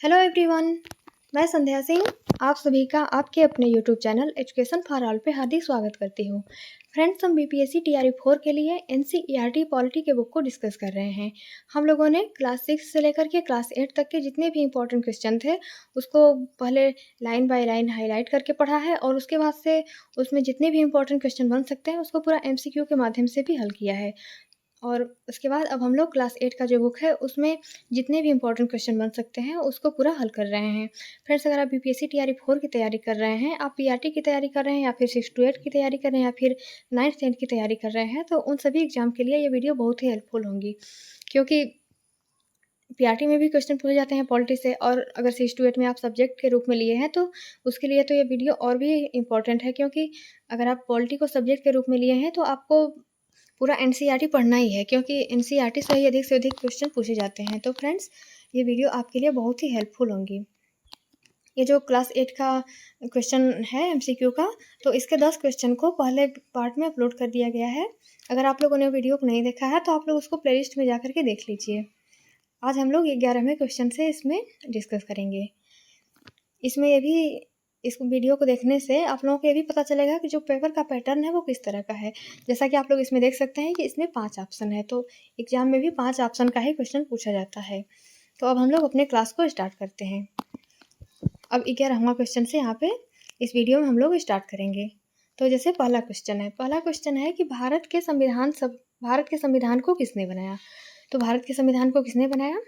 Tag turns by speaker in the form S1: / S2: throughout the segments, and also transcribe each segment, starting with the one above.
S1: Hello everyone. मैं संध्या सिंह आप सभी का आपके अपने YouTube channel education for all पे हार्दिक स्वागत करती हूँ। फ्रेंड्स, हम बीपीएससी टीआरई 4 के लिए एनसीईआरटी पॉलिटी के बुक को डिस्कस कर रहे हैं। हम लोगों ने क्लास 6 से लेकर के क्लास 8 तक के जितने भी इंपॉर्टेंट क्वेश्चन थे उसको पहले लाइन बाय लाइन हाईलाइट करके पढ़ा है और उसके बाद से उसमें जितने भी इंपॉर्टेंट क्वेश्चन बन सकते हैं उसको पूरा एमसीक्यू के माध्यम से भी हल किया है। और उसके बाद अब हम लोग क्लास 8 का जो बुक है उसमें जितने भी इंपॉर्टेंट क्वेश्चन बन सकते हैं उसको पूरा हल कर रहे हैं। फ्रेंड्स, अगर आप बीपीएससी टीआरई 4 की तैयारी कर रहे हैं, आप पीआरटी की तैयारी कर रहे हैं या फिर 6 to 8 की तैयारी कर रहे हैं या फिर 9th 10th की तैयारी कर रहे हैं, तो उन सभी एग्जाम के लिए ये वीडियो बहुत ही हेल्पफुल होंगी। क्योंकि पीआरटी में भी क्वेश्चन पूछे जाते हैं पॉलिटी से, और अगर 6 to 8 में आप सब्जेक्ट के रूप में लिए हैं तो उसके लिए तो ये वीडियो और भी इम्पॉर्टेंट है। क्योंकि अगर आप पॉलिटी को सब्जेक्ट के रूप में लिए हैं तो आपको पूरा एनसीईआरटी पढ़ना ही है, क्योंकि एनसीईआरटी से ही अधिक क्वेश्चन पूछे जाते हैं। तो फ्रेंड्स, ये वीडियो आपके लिए बहुत ही हेल्पफुल होंगी। ये जो क्लास 8 का क्वेश्चन है एमसीक्यू का, तो इसके 10 क्वेश्चन को पहले पार्ट में अपलोड कर दिया गया है। अगर आप लोगों ने वीडियो को नहीं देखा है तो आप लोग उसको प्लेलिस्ट में जा कर के देख लीजिए। आज हम लोग 11वें क्वेश्चन से इसमें डिस्कस करेंगे। इसमें ये भी इस वीडियो को देखने से आप लोगों को ये भी पता चलेगा कि जो पेपर का पैटर्न है वो किस तरह का है। जैसा कि आप लोग इसमें देख सकते हैं कि इसमें 5 ऑप्शन है, तो एग्जाम में भी 5 ऑप्शन का ही क्वेश्चन पूछा जाता है। तो अब हम लोग अपने क्लास को स्टार्ट करते हैं। अब 11वां क्वेश्चन से यहाँ पे इस वीडियो में हम लोग स्टार्ट करेंगे। तो जैसे पहला क्वेश्चन है कि भारत के संविधान को किसने बनाया। तो भारत के संविधान को किसने बनाया?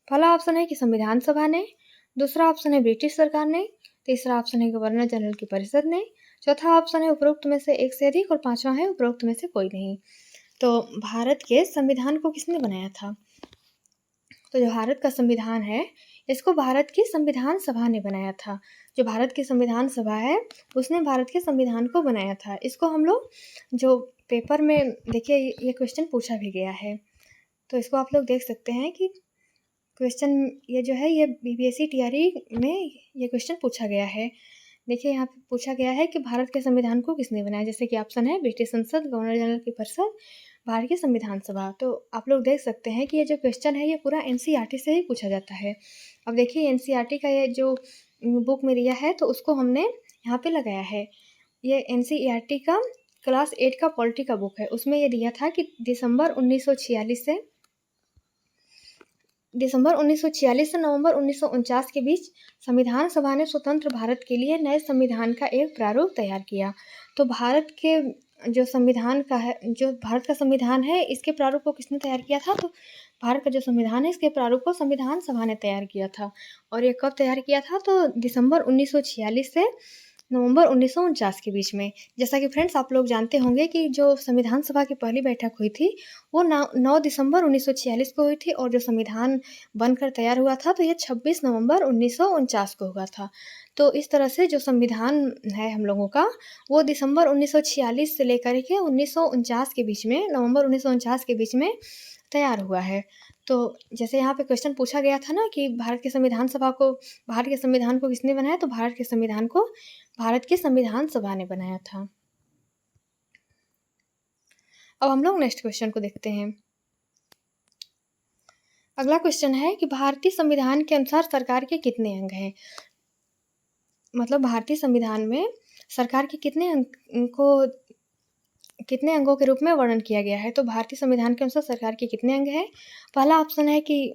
S1: पहला ऑप्शन है कि संविधान सभा ने, दूसरा ऑप्शन है ब्रिटिश सरकार ने, तीसरा ऑप्शन है गवर्नर जनरल की परिषद ने, चौथा ऑप्शन है उपरोक्त में से एक से अधिक और पांचवा है उपरोक्त में से कोई नहीं। तो भारत के संविधान को किसने बनाया था? तो जो भारत का संविधान है इसको भारत की संविधान सभा ने बनाया था। जो भारत की संविधान सभा है उसने भारत के संविधान को बनाया था। इसको हम लोग जो पेपर में देखिए ये क्वेश्चन पूछा भी गया है, तो इसको आप लोग देख सकते हैं कि क्वेश्चन ये जो है ये बीपीएससी टीआरई में ये क्वेश्चन पूछा गया है। देखिए यहाँ पे पूछा गया है कि भारत के संविधान को किसने बनाया। जैसे कि ऑप्शन है ब्रिटिश संसद, गवर्नर जनरल की परिषद, भारत की संविधान सभा। तो आप लोग देख सकते हैं कि ये जो क्वेश्चन है ये पूरा एनसीईआरटी से ही पूछा जाता है। अब देखिए एनसीईआरटी का ये जो बुक में दिया है तो उसको हमने यहाँ पे लगाया है। ये एनसीईआरटी का क्लास 8 का पॉलिटी का बुक है। उसमें ये दिया था कि दिसंबर 1946 से नवंबर 1949 के बीच संविधान सभा ने स्वतंत्र भारत के लिए नए संविधान का एक प्रारूप तैयार किया। तो भारत के जो भारत का संविधान है इसके प्रारूप को किसने तैयार किया था? तो भारत का जो संविधान है इसके प्रारूप को संविधान सभा ने तैयार किया था। और ये कब तैयार किया था? तो दिसंबर 1946 से नवंबर 1949 के बीच में। जैसा कि फ्रेंड्स आप लोग जानते होंगे कि जो संविधान सभा की पहली बैठक हुई थी वो 9 दिसंबर 1946 को हुई थी, और जो संविधान बनकर तैयार हुआ था तो ये 26 नवंबर 1949 को हुआ था। तो इस तरह से जो संविधान है हम लोगों का वो दिसंबर 1946 से लेकर के 1949 के बीच में, नवंबर 1949 के बीच में तैयार हुआ है। तो जैसे यहाँ पे क्वेश्चन पूछा गया था ना कि भारत के संविधान को किसने बनाया, तो भारत के संविधान को भारत की संविधान सभा ने बनाया था। अब हम लोग नेक्स्ट क्वेश्चन को देखते हैं। अगला क्वेश्चन है कि भारतीय संविधान के अनुसार सरकार के कितने अंग हैं। मतलब भारतीय संविधान में सरकार के कितने अंगों के रूप में वर्णन किया गया है। तो भारतीय संविधान के अनुसार सरकार के कितने अंग हैं? पहला ऑप्शन है कि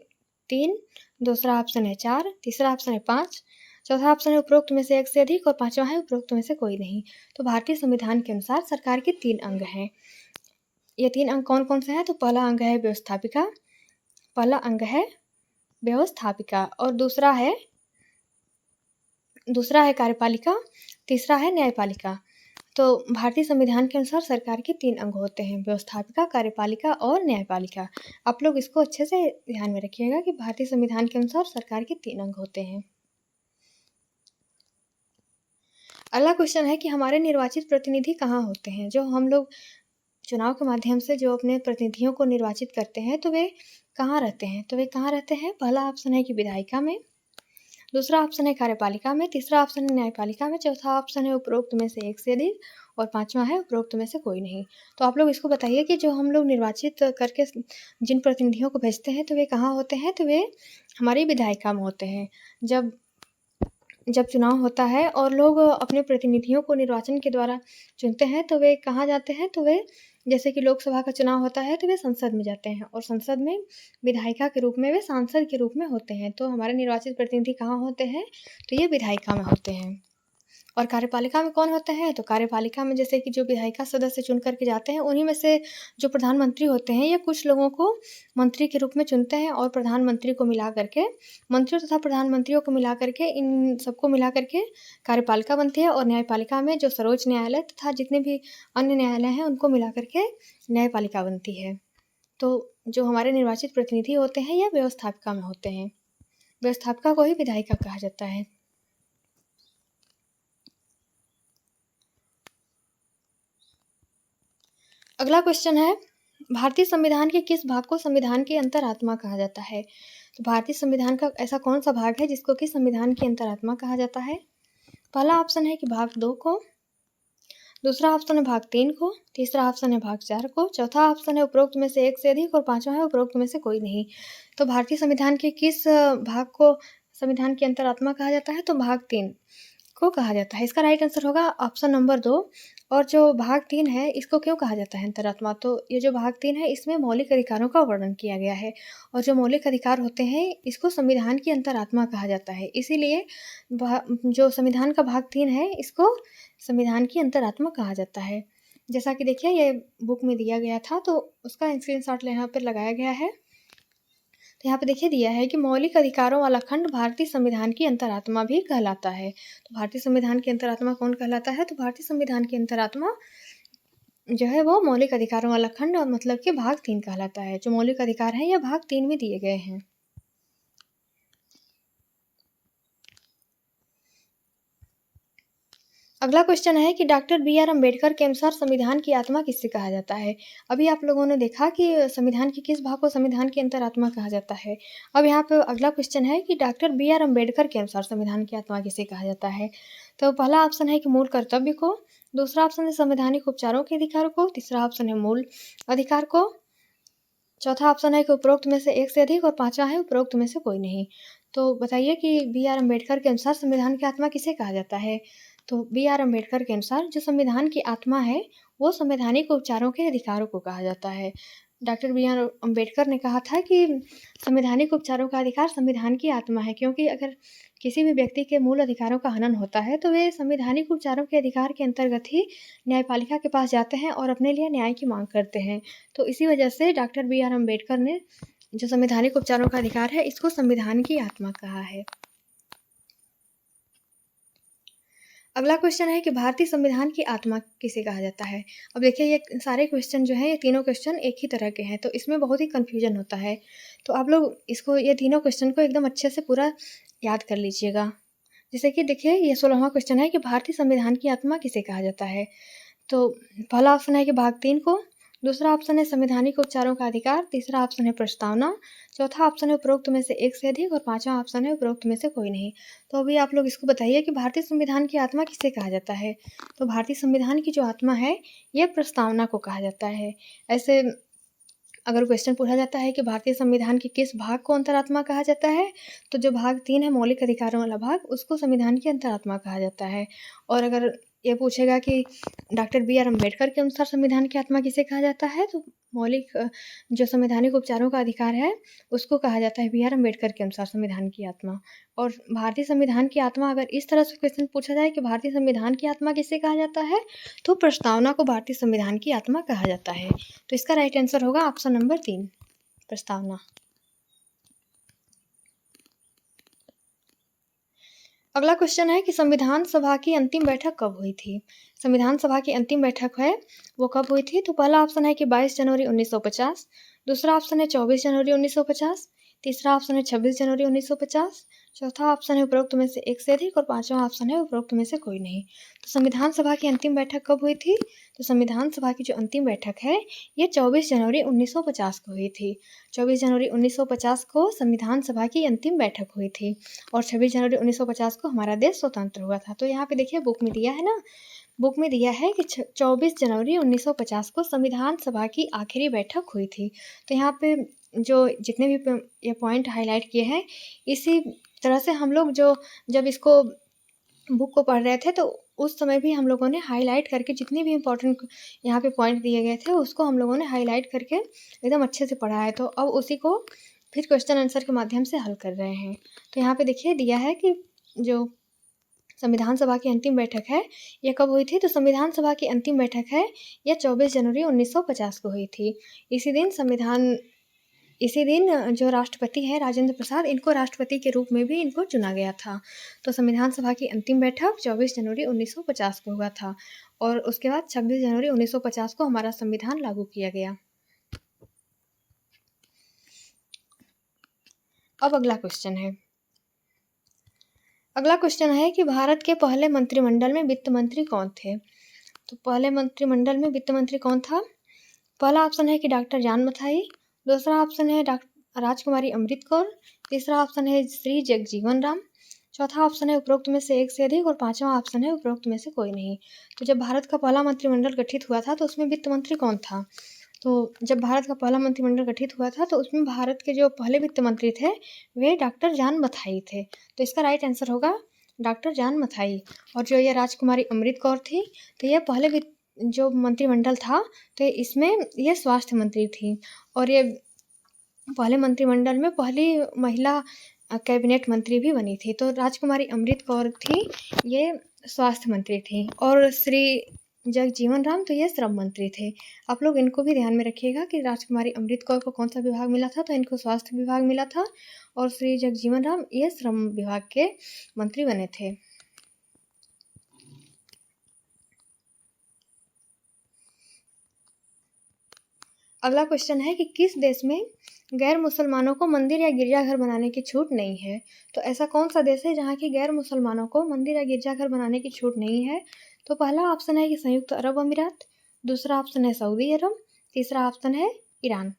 S1: 3, दूसरा ऑप्शन है 4, तीसरा ऑप्शन है 5, चौथा ऑप्शन है उपरोक्त में से एक से अधिक और पांचवा है उपरोक्त में से कोई नहीं। तो भारतीय संविधान के अनुसार सरकार के 3 अंग हैं। ये 3 अंग कौन कौन से हैं? तो पहला अंग है व्यवस्थापिका, और दूसरा है कार्यपालिका, तीसरा है न्यायपालिका। तो भारतीय संविधान के अनुसार सरकार के 3 अंग होते हैं, व्यवस्थापिका, कार्यपालिका और न्यायपालिका। आप लोग इसको अच्छे से ध्यान में रखिएगा कि भारतीय संविधान के अनुसार सरकार के 3 अंग होते हैं। अगला क्वेश्चन है कि हमारे निर्वाचित प्रतिनिधि कहाँ होते हैं। जो हम लोग चुनाव के माध्यम से जो अपने प्रतिनिधियों को निर्वाचित करते हैं तो वे कहाँ रहते हैं? पहला ऑप्शन है कि विधायिका में, दूसरा ऑप्शन है कार्यपालिका में, तीसरा ऑप्शन है न्यायपालिका में, चौथा ऑप्शन है उपरोक्त में से एक से अधिक और पाँचवा है उपरोक्त में से कोई नहीं। तो आप लोग इसको बताइए कि जो हम लोग निर्वाचित करके जिन प्रतिनिधियों को भेजते हैं तो वे कहाँ होते हैं? तो वे हमारी विधायिका में होते हैं। जब चुनाव होता है और लोग अपने प्रतिनिधियों को निर्वाचन के द्वारा चुनते हैं तो वे कहाँ जाते हैं? तो वे जैसे कि लोकसभा का चुनाव होता है तो वे संसद में जाते हैं और संसद में विधायिका के रूप में वे सांसद के रूप में होते हैं। तो हमारे निर्वाचित प्रतिनिधि कहाँ होते हैं? तो ये विधायिका में होते हैं। और कार्यपालिका में कौन होते हैं? तो कार्यपालिका में जैसे कि जो विधायिका सदस्य चुन कर के जाते हैं, उन्हीं में से जो प्रधानमंत्री होते हैं, ये कुछ लोगों को मंत्री के रूप में चुनते हैं और प्रधानमंत्री को मिला करके, मंत्रियों तथा प्रधानमंत्रियों को मिला करके, इन सबको मिला करके कार्यपालिका बनती है। और न्यायपालिका में जो सर्वोच्च न्यायालय तथा जितने भी अन्य न्यायालय हैं, उनको मिला करके न्यायपालिका बनती है। तो जो हमारे निर्वाचित प्रतिनिधि होते हैं, ये व्यवस्थापिका में होते हैं। व्यवस्थापिका को ही विधायिका कहा जाता है। अगला क्वेश्चन है, भारतीय संविधान के किस भाग को संविधान की अंतरात्मा कहा जाता है? तो भारतीय संविधान का ऐसा कौन सा भाग है जिसको कि संविधान की अंतरात्मा कहा जाता है? पहला ऑप्शन है कि भाग 2 को, दूसरा ऑप्शन है भाग 3 को, तीसरा ऑप्शन है भाग 4 को, चौथा ऑप्शन है उपरोक्त में से एक से अधिक और पांचवा है उपरोक्त में से कोई नहीं। तो भारतीय संविधान के किस भाग को संविधान की अंतरात्मा कहा जाता है? तो भाग 3 को कहा जाता है। इसका राइट आंसर होगा ऑप्शन नंबर 2। और जो भाग 3 है, इसको क्यों कहा जाता है अंतरात्मा? तो ये जो भाग 3 है, इसमें मौलिक अधिकारों का वर्णन किया गया है और जो मौलिक अधिकार होते हैं, इसको संविधान की अंतरात्मा कहा जाता है। इसीलिए जो संविधान का भाग 3 है, इसको संविधान की अंतरात्मा कहा जाता है। जैसा कि देखिए, ये बुक में दिया गया था, तो उसका स्क्रीनशॉट यहाँ पर लगाया गया है। तो यहाँ पे देखिए दिया है कि मौलिक अधिकारों वाला खंड भारतीय संविधान की अंतरात्मा भी कहलाता है। तो भारतीय संविधान की अंतरात्मा कौन कहलाता है? तो भारतीय संविधान की अंतरात्मा जो है वो मौलिक अधिकारों वाला खंड और मतलब कि भाग 3 कहलाता है। जो मौलिक अधिकार है, ये भाग 3 में दिए गए हैं। अगला क्वेश्चन है कि डॉक्टर बी.आर. अम्बेडकर के अनुसार संविधान की आत्मा किससे कहा जाता है? अभी आप लोगों ने देखा कि संविधान के किस भाग को संविधान की अंतरात्मा कहा जाता है। अब यहाँ पे अगला क्वेश्चन है कि डॉक्टर बी.आर. अम्बेडकर के अनुसार संविधान की आत्मा किसे कहा जाता है? तो पहला ऑप्शन है कि मूल कर्तव्य को, दूसरा ऑप्शन है संवैधानिक उपचारों के अधिकार को, तीसरा ऑप्शन है मूल अधिकार को, चौथा ऑप्शन है कि उपरोक्त में से एक से अधिक और पांचवा है उपरोक्त में से कोई नहीं। तो बताइए कि बी.आर. अम्बेडकर के अनुसार संविधान की आत्मा किसे कहा जाता है? तो बी.आर. अम्बेडकर के अनुसार जो संविधान की आत्मा है, वो संवैधानिक उपचारों के अधिकारों को कहा जाता है। Doctor B R. अम्बेडकर ने कहा था कि संवैधानिक उपचारों का अधिकार संविधान की आत्मा है, क्योंकि अगर किसी भी व्यक्ति के मूल अधिकारों का हनन होता है, तो वे संवैधानिक उपचारों के अधिकार के अंतर्गत ही न्यायपालिका के पास जाते हैं और अपने लिए न्याय की मांग करते हैं। तो इसी वजह से डॉक्टर बी.आर. अम्बेडकर ने जो संवैधानिक उपचारों का अधिकार है, इसको संविधान की आत्मा कहा है। अगला क्वेश्चन है कि भारतीय संविधान की आत्मा किसे कहा जाता है? अब देखिए, ये सारे क्वेश्चन जो हैं, ये तीनों क्वेश्चन एक ही तरह के हैं, तो इसमें बहुत ही कन्फ्यूजन होता है। तो आप लोग ये तीनों क्वेश्चन को एकदम अच्छे से पूरा याद कर लीजिएगा। जैसे कि देखिए, ये 16वां क्वेश्चन है कि भारतीय संविधान की आत्मा किसे कहा जाता है? तो पहला ऑप्शन है कि भाग 3 को, दूसरा ऑप्शन है संवैधानिक उपचारों का अधिकार, तीसरा ऑप्शन है प्रस्तावना, चौथा ऑप्शन है उपरोक्त में से एक से अधिक और पांचवा ऑप्शन है उपरोक्त में से कोई नहीं। तो अभी आप लोग इसको बताइए कि भारतीय संविधान की आत्मा किसे कहा जाता है? तो भारतीय संविधान की जो आत्मा है, ये प्रस्तावना को कहा जाता है। ऐसे अगर क्वेश्चन पूछा जाता है कि भारतीय संविधान के किस भाग को अंतरात्मा कहा जाता है, तो जो भाग 3 है मौलिक अधिकारों वाला भाग, उसको संविधान की अंतरात्मा कहा जाता है। और अगर ये पूछेगा कि डॉक्टर बी.आर. अम्बेडकर के अनुसार संविधान की आत्मा किसे कहा जाता है, तो जो संवैधानिक उपचारों का अधिकार है, उसको कहा जाता है बी.आर. अम्बेडकर के अनुसार संविधान की आत्मा। और भारतीय संविधान की आत्मा, अगर इस तरह से क्वेश्चन पूछा जाए कि भारतीय संविधान की आत्मा किसे कहा जाता है, तो प्रस्तावना को भारतीय संविधान की आत्मा कहा जाता है। तो इसका राइट आंसर होगा ऑप्शन नंबर 3, प्रस्तावना। अगला क्वेश्चन है कि संविधान सभा की अंतिम बैठक कब हुई थी? संविधान सभा की अंतिम बैठक है, वो कब हुई थी? तो पहला ऑप्शन है कि 22 जनवरी 1950, दूसरा ऑप्शन है 24 जनवरी 1950, तीसरा ऑप्शन है 26 जनवरी 1950, चौथा ऑप्शन है उपरोक्त में से एक से अधिक और पांचवा ऑप्शन है उपरोक्त में से कोई नहीं। तो संविधान सभा की अंतिम बैठक कब हुई थी? तो संविधान सभा की जो अंतिम बैठक है ये 24 जनवरी 1950 को हुई थी। 24 जनवरी 1950 को संविधान सभा की अंतिम बैठक हुई थी और 26 जनवरी 1950 को हमारा देश स्वतंत्र हुआ था। तो यहाँ पे देखिए बुक में दिया है ना, बुक में दिया है कि 24 जनवरी 1950 को संविधान सभा की आखिरी बैठक हुई थी। तो यहाँ पे जो जितने भी ये पॉइंट हाईलाइट किए हैं, इसी तरह से हम लोग जब इसको बुक को पढ़ रहे थे तो उस समय भी हम लोगों ने हाईलाइट करके जितने भी इम्पोर्टेंट यहाँ पे पॉइंट दिए गए थे उसको हम लोगों ने हाईलाइट करके एकदम अच्छे से पढ़ा है। तो अब उसी को फिर क्वेश्चन आंसर के माध्यम से हल कर रहे हैं। तो यहाँ पे देखिए दिया है कि जो संविधान सभा की अंतिम बैठक है यह कब हुई थी? तो संविधान सभा की अंतिम बैठक है यह 24 जनवरी 1950 को हुई थी। इसी दिन जो राष्ट्रपति हैं राजेंद्र प्रसाद, इनको राष्ट्रपति के रूप में भी इनको चुना गया था। तो संविधान सभा की अंतिम बैठक 24 जनवरी 1950 को हुआ था और उसके बाद 26 जनवरी 1950 को हमारा संविधान लागू किया गया। अब अगला क्वेश्चन है कि भारत के पहले मंत्रिमंडल में वित्त मंत्री कौन थे? तो पहले मंत्रिमंडल में वित्त मंत्री कौन था? पहला ऑप्शन है कि डॉक्टर जान मथाई, दूसरा ऑप्शन है राजकुमारी अमृत कौर, तीसरा ऑप्शन है श्री जगजीवन राम, चौथा ऑप्शन है उपरोक्त में से एक से अधिक और पांचवा ऑप्शन है उपरोक्त में से कोई नहीं। तो जब भारत का पहला मंत्रिमंडल गठित हुआ था तो उसमें वित्त मंत्री कौन था? तो जब भारत का पहला मंत्रिमंडल गठित हुआ था तो उसमें भारत के जो पहले वित्त मंत्री थे वे डॉक्टर जान मथाई थे। तो इसका राइट आंसर होगा डॉक्टर जान मथाई। और जो ये राजकुमारी अमृत कौर थी तो ये पहले जो मंत्रिमंडल था तो इसमें ये स्वास्थ्य मंत्री थी और ये पहले मंत्रिमंडल में पहली महिला कैबिनेट मंत्री भी बनी थी। तो राजकुमारी अमृत कौर थी ये स्वास्थ्य मंत्री थी और श्री जगजीवन राम तो ये श्रम मंत्री थे। आप लोग इनको भी ध्यान में रखिएगा कि राजकुमारी अमृत कौर को कौन सा विभाग मिला था? तो इनको स्वास्थ्य विभाग मिला था और श्री जगजीवन राम ये श्रम विभाग के मंत्री बने थे। अगला क्वेश्चन है कि किस देश में गैर मुसलमानों को मंदिर या गिरजाघर बनाने की छूट नहीं है? तो ऐसा कौन सा देश है जहाँ की गैर मुसलमानों को मंदिर या गिरजाघर बनाने की छूट नहीं है? तो पहला ऑप्शन है कि संयुक्त अरब अमीरात, दूसरा ऑप्शन है सऊदी अरब, तीसरा ऑप्शन है ईरान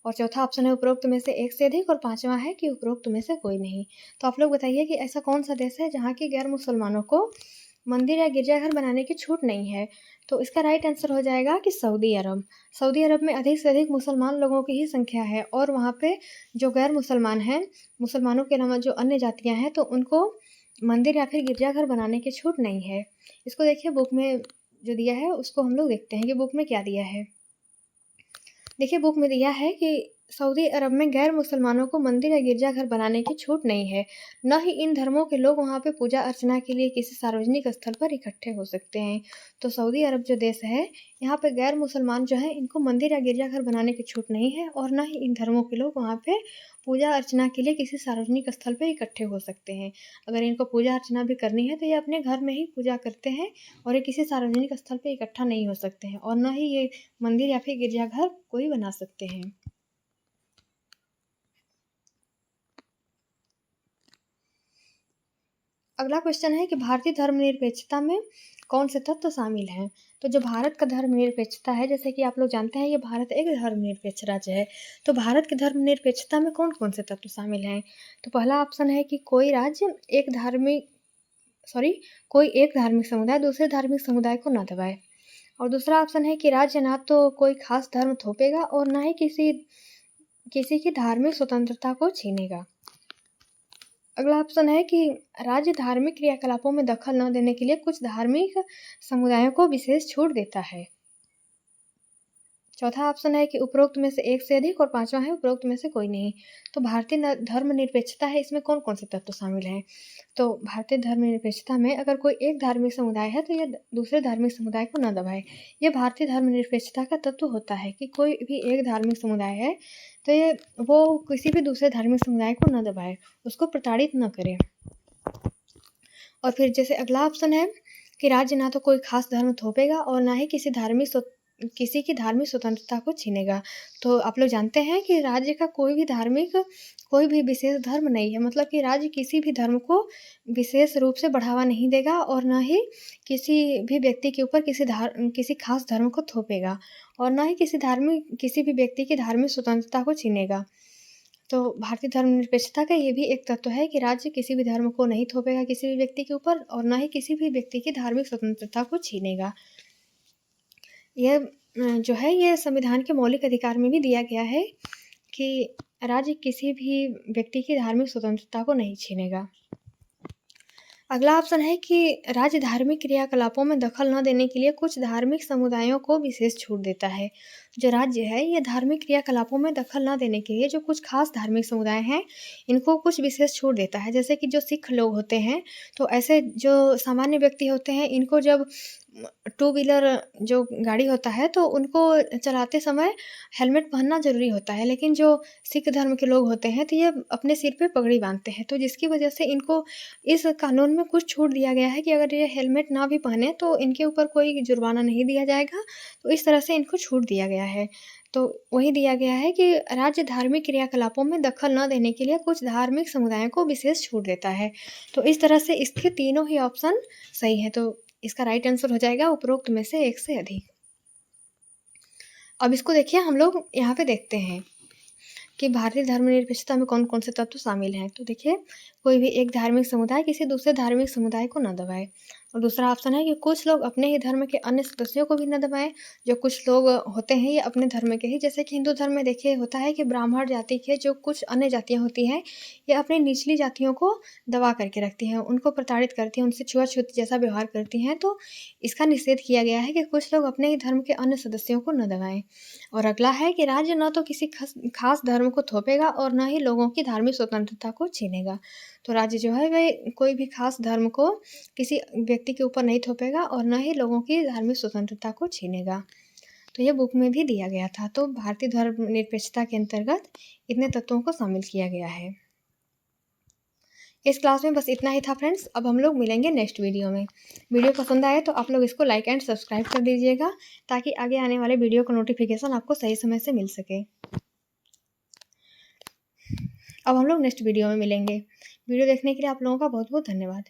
S1: और चौथा ऑप्शन है उपरोक्त में से एक से अधिक और पांचवा है कि उपरोक्त में से कोई नहीं। तो आप लोग बताइए कि ऐसा कौन सा देश है जहाँ की गैर मुसलमानों को मंदिर या गिरजाघर बनाने की छूट नहीं है? तो इसका राइट आंसर हो जाएगा कि सऊदी अरब। सऊदी अरब में अधिक से अधिक मुसलमान लोगों की ही संख्या है और वहाँ पे जो गैर मुसलमान हैं, मुसलमानों के अलावा जो अन्य जातियाँ हैं तो उनको मंदिर या फिर गिरजाघर बनाने की छूट नहीं है। इसको देखिए बुक में जो दिया है उसको हम लोग देखते हैं कि बुक में क्या दिया है। देखिए बुक में दिया है कि सऊदी अरब में गैर मुसलमानों को मंदिर या गिरजाघर बनाने की छूट नहीं है, न ही इन धर्मों के लोग वहाँ पे पूजा अर्चना के लिए किसी सार्वजनिक स्थल पर इकट्ठे हो सकते हैं। तो सऊदी अरब जो देश है यहाँ पे गैर मुसलमान जो है इनको मंदिर या गिरजाघर बनाने की छूट नहीं है और न ही इन धर्मों के लोग वहाँ पे पूजा अर्चना के लिए किसी सार्वजनिक स्थल पर इकट्ठे हो सकते हैं। अगर इनको पूजा अर्चना भी करनी है तो ये अपने घर में ही पूजा करते हैं और ये किसी सार्वजनिक स्थल पर इकट्ठा नहीं हो सकते हैं और न ही ये मंदिर या फिर गिरजाघर कोई बना सकते हैं। अगला क्वेश्चन है कि भारतीय धर्मनिरपेक्षता में कौन से तत्व शामिल हैं? तो जो भारत का धर्मनिरपेक्षता है, जैसे कि आप लोग जानते हैं ये भारत एक धर्मनिरपेक्ष राज्य है। तो भारत की धर्मनिरपेक्षता में कौन कौन से तत्व शामिल हैं? तो पहला ऑप्शन है कि कोई एक धार्मिक समुदाय दूसरे धार्मिक समुदाय को न दबाए और दूसरा ऑप्शन है कि राज्य ना तो कोई खास धर्म थोपेगा और ना ही किसी की धार्मिक स्वतंत्रता को छीनेगा। अगला ऑप्शन है कि राज्य धार्मिक क्रियाकलापों में दखल न देने के लिए कुछ धार्मिक समुदायों को विशेष छूट देता है। चौथा ऑप्शन है कि उपरोक्त में से एक से अधिक और पांचवा है उपरोक्त में से कोई नहीं। तो भारतीय धर्मनिरपेक्षता है इसमें कौन कौन से तत्व शामिल हैं? तो भारतीय धर्मनिरपेक्षता में अगर कोई एक धार्मिक समुदाय है तो ये दूसरे धार्मिक समुदाय को न दबाए। ये भारतीय धर्मनिरपेक्षता का तत्व होता है कि कोई भी एक धार्मिक समुदाय है तो वो किसी भी दूसरे धार्मिक समुदाय को न दबाए, उसको प्रताड़ित न करे। और फिर जैसे अगला ऑप्शन है कि राज्य ना तो कोई खास धर्म थोपेगा और ना ही किसी धार्मिक किसी की धार्मिक स्वतंत्रता को छीनेगा। तो आप लोग जानते हैं कि राज्य का कोई भी विशेष धर्म नहीं है, मतलब कि राज्य किसी भी धर्म को विशेष रूप से बढ़ावा नहीं देगा और ना ही किसी भी व्यक्ति के ऊपर किसी खास धर्म को थोपेगा और ना ही किसी भी व्यक्ति की धार्मिक स्वतंत्रता को छीनेगा। तो भारतीय धर्मनिरपेक्षता का ये भी एक तत्व है कि राज्य किसी भी धर्म को नहीं थोपेगा किसी भी व्यक्ति के ऊपर और ना ही किसी भी व्यक्ति की धार्मिक स्वतंत्रता को छीनेगा। जो है ये संविधान के मौलिक अधिकार में भी दिया गया है कि राज्य किसी भी व्यक्ति की धार्मिक स्वतंत्रता को नहीं छीनेगा। अगला ऑप्शन है कि राज्य धार्मिक क्रियाकलापों में दखल न देने के लिए कुछ धार्मिक समुदायों को विशेष छूट देता है। जो राज्य है ये धार्मिक क्रियाकलापों में दखल न देने के लिए जो कुछ खास धार्मिक समुदाय हैं इनको कुछ विशेष छूट देता है। जैसे कि जो सिख लोग होते हैं तो ऐसे जो सामान्य व्यक्ति होते हैं इनको जब टू व्हीलर जो गाड़ी होता है तो उनको चलाते समय हेलमेट पहनना ज़रूरी होता है, लेकिन जो सिख धर्म के लोग होते हैं तो ये अपने सिर पे पगड़ी बांधते हैं, तो जिसकी वजह से इनको इस कानून में कुछ छूट दिया गया है कि अगर ये हेलमेट ना भी पहने तो इनके ऊपर कोई जुर्माना नहीं दिया जाएगा। तो इस तरह से इनको छूट दिया गया है। तो वही दिया गया है कि राज्य धार्मिक क्रियाकलापों में दखल न देने के लिए कुछ धार्मिक समुदायों को विशेष छूट देता है। तो इस तरह से इसके तीनों ही ऑप्शन सही हैं। तो इसका राइट आंसर हो जाएगा उपरोक्त में से एक से अधिक। अब इसको देखिए हम लोग यहाँ पे देखते हैं कि भारतीय धर्मनिरपेक्षता में कौन कौन से तत्व शामिल हैं। तो देखिए कोई भी एक धार्मिक समुदाय किसी दूसरे धार्मिक समुदाय को न दबाए। और दूसरा ऑप्शन है कि कुछ लोग अपने ही धर्म के अन्य सदस्यों को भी न दबाएं। जो कुछ लोग होते हैं ये अपने धर्म के ही, जैसे कि हिंदू धर्म में देखिए होता है कि ब्राह्मण जाति के जो कुछ अन्य जातियाँ होती हैं ये अपनी निचली जातियों को दबा करके रखती हैं, उनको प्रताड़ित करती हैं, उनसे छुआछूत जैसा व्यवहार करती हैं। तो इसका निषेध किया गया है कि कुछ लोग अपने ही धर्म के अन्य सदस्यों को न दबाएं। और अगला है कि राज्य न तो किसी खास धर्म को थोपेगा और न ही लोगों की धार्मिक स्वतंत्रता को छीनेगा। तो राज्य जो है वह कोई भी खास धर्म को किसी व्यक्ति के ऊपर नहीं थोपेगा और न ही लोगों की धार्मिक स्वतंत्रता को छीनेगा। तो ये बुक में भी दिया गया था। तो भारतीय धर्मनिरपेक्षता के अंतर्गत इतने तत्वों को शामिल किया गया है। इस क्लास में बस इतना ही था फ्रेंड्स। अब हम लोग मिलेंगे नेक्स्ट वीडियो में। वीडियो पसंद आए तो आप लोग इसको लाइक एंड सब्सक्राइब कर दीजिएगा ताकि आगे आने वाले वीडियो का नोटिफिकेशन आपको सही समय से मिल सके। अब हम लोग नेक्स्ट वीडियो में मिलेंगे। वीडियो देखने के लिए आप लोगों का बहुत बहुत धन्यवाद।